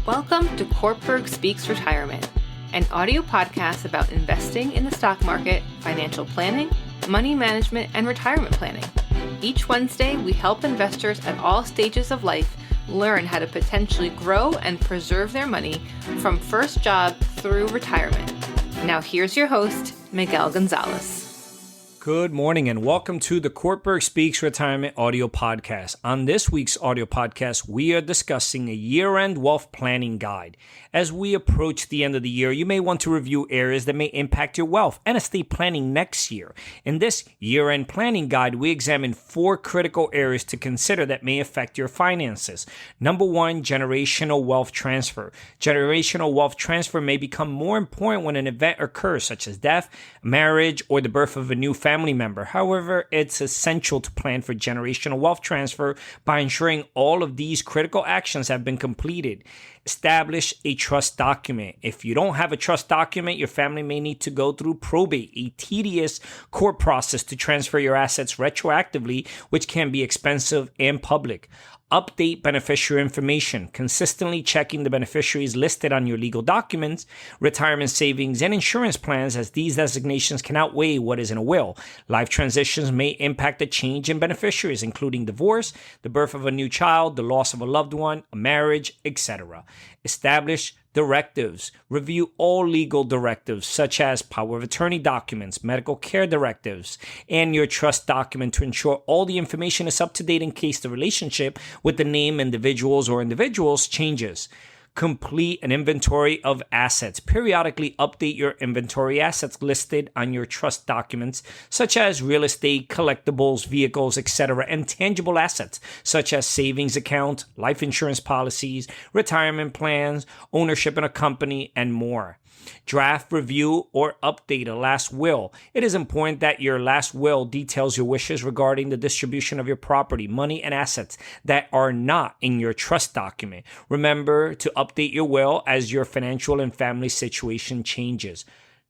Welcome to Cortburg Speaks Retirement, an audio podcast about investing in the stock market, financial planning, money management, and retirement planning. Each Wednesday, we help investors at all stages of life learn how to potentially grow and preserve their money from first job through retirement. Now here's your host, Miguel Gonzalez. Good morning and welcome to the Cortburg Speaks Retirement audio podcast. On this week's audio podcast, we are discussing a year-end wealth planning guide. As we approach the end of the year, you may want to review areas that may impact your wealth and estate planning next year. In this year-end planning guide, we examine 4 critical areas to consider that may affect your finances. Number 1, generational wealth transfer. Generational wealth transfer may become more important when an event occurs, such as death, marriage, or the birth of a new family member. However, it's essential to plan for generational wealth transfer by ensuring all of these critical actions have been completed. Establish a trust document. If you don't have a trust document, your family may need to go through probate, a tedious court process to transfer your assets retroactively, which can be expensive and public. Update beneficiary information, consistently checking the beneficiaries listed on your legal documents, retirement savings, and insurance plans, as these designations can outweigh what is in a will. Life transitions may impact a change in beneficiaries, including divorce, the birth of a new child, the loss of a loved one, a marriage, etc. Establish directives. Review all legal directives, such as power of attorney documents, medical care directives, and your trust document to ensure all the information is up to date in case the relationship with the named individuals changes. Complete an inventory of assets. Periodically update your inventory assets listed on your trust documents, such as real estate, collectibles, vehicles, etc., and tangible assets, such as savings account, life insurance policies, retirement plans, ownership in a company, and more. Draft, review, or update a last will. It is important that your last will details your wishes regarding the distribution of your property, money, and assets that are not in your trust document. Remember to update your will as your financial and family situation changes.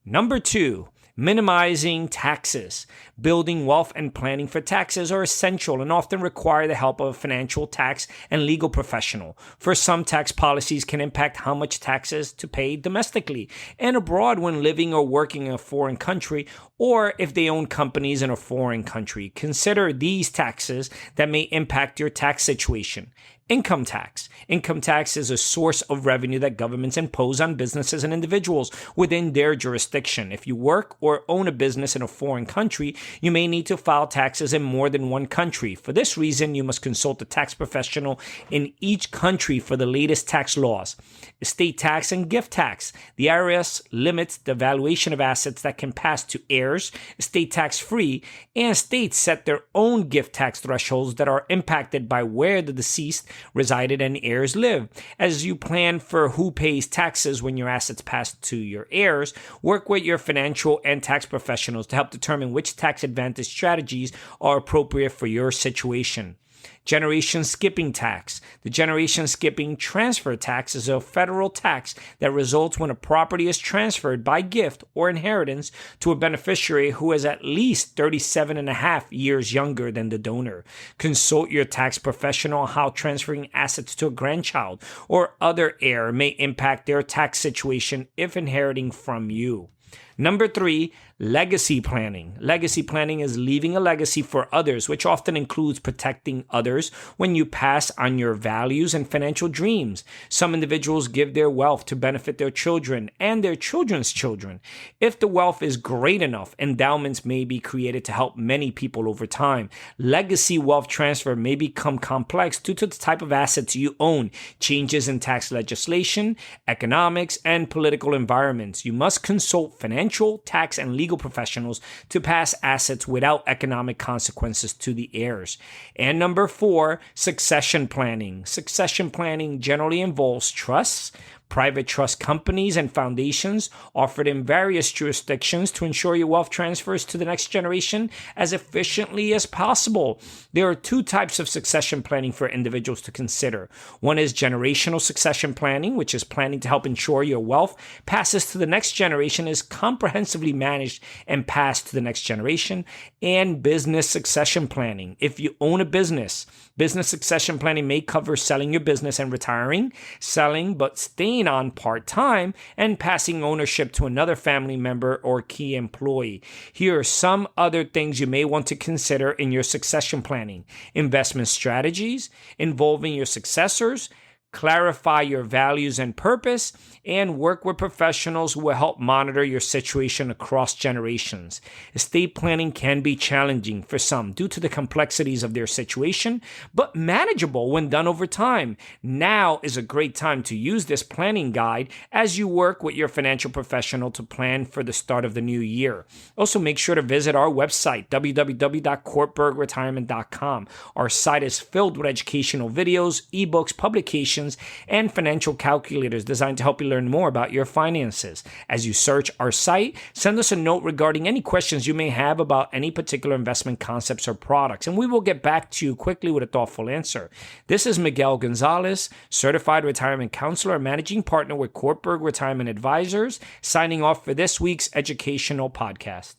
Number 2, minimizing taxes. Building wealth and planning for taxes are essential and often require the help of a financial, tax, and legal professional. For some, tax policies can impact how much taxes to pay domestically and abroad when living or working in a foreign country, or if they own companies in a foreign country. Consider these taxes that may impact your tax situation. Income tax. Income tax is a source of revenue that governments impose on businesses and individuals within their jurisdiction. If you work or own a business in a foreign country, you may need to file taxes in more than one country. For this reason, you must consult a tax professional in each country for the latest tax laws. Estate tax and gift tax. The IRS limits the valuation of assets that can pass to heirs, estate tax free, and states set their own gift tax thresholds that are impacted by where the deceased resided and heirs live. As you plan for who pays taxes when your assets pass to your heirs, work with your financial and tax professionals to help determine which tax advantage strategies are appropriate for your situation. Generation skipping tax. The generation skipping transfer tax is a federal tax that results when a property is transferred by gift or inheritance to a beneficiary who is at least 37 and a half years younger than the donor. Consult your tax professional on how transferring assets to a grandchild or other heir may impact their tax situation if inheriting from you. Number 3, legacy planning. Legacy planning is leaving a legacy for others, which often includes protecting others when you pass on your values and financial dreams. Some individuals give their wealth to benefit their children and their children's children. If the wealth is great enough, endowments may be created to help many people over time. Legacy wealth transfer may become complex due to the type of assets you own, changes in tax legislation, economics, and political environments. You must consult financial, tax, and legal professionals to pass assets without economic consequences to the heirs. And number 4, succession planning. Succession planning generally involves trusts, private trust companies and foundations offered in various jurisdictions to ensure your wealth transfers to the next generation as efficiently as possible. There are two types of succession planning for individuals to consider. One is generational succession planning, which is planning to help ensure your wealth passes to the next generation, is comprehensively managed and passed to the next generation, and business succession planning. If you own a business succession planning may cover selling your business and retiring, selling but staying on part-time, and passing ownership to another family member or key employee. Here are some other things you may want to consider in your succession planning: investment strategies involving your successors, clarify your values and purpose, and work with professionals who will help monitor your situation across generations. Estate planning can be challenging for some due to the complexities of their situation, but manageable when done over time. Now is a great time to use this planning guide as you work with your financial professional to plan for the start of the new year. Also, make sure to visit our website, www.cortburgretirement.com. Our site is filled with educational videos, ebooks, publications, and financial calculators designed to help you learn more about your finances. As you search our site, send us a note regarding any questions you may have about any particular investment concepts or products, and we will get back to you quickly with a thoughtful answer. This is Miguel Gonzalez, Certified Retirement Counselor and Managing Partner with Cortburg Retirement Advisors, signing off for this week's educational podcast.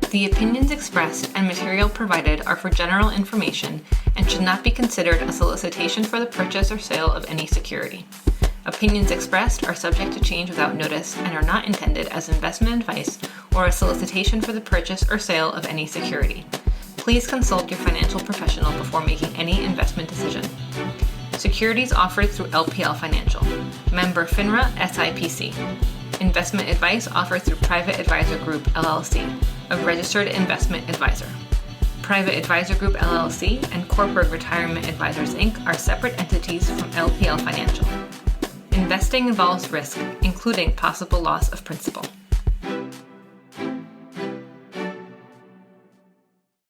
The opinions expressed and material provided are for general information and should not be considered a solicitation for the purchase or sale of any security. Opinions expressed are subject to change without notice and are not intended as investment advice or a solicitation for the purchase or sale of any security. Please consult your financial professional before making any investment decision. Securities offered through LPL Financial. Member FINRA SIPC. Investment advice offered through Private Advisor Group, LLC, a registered investment advisor. Private Advisor Group, LLC, and Cortburg Retirement Advisors, Inc. are separate entities from LPL Financial. Investing involves risk, including possible loss of principal.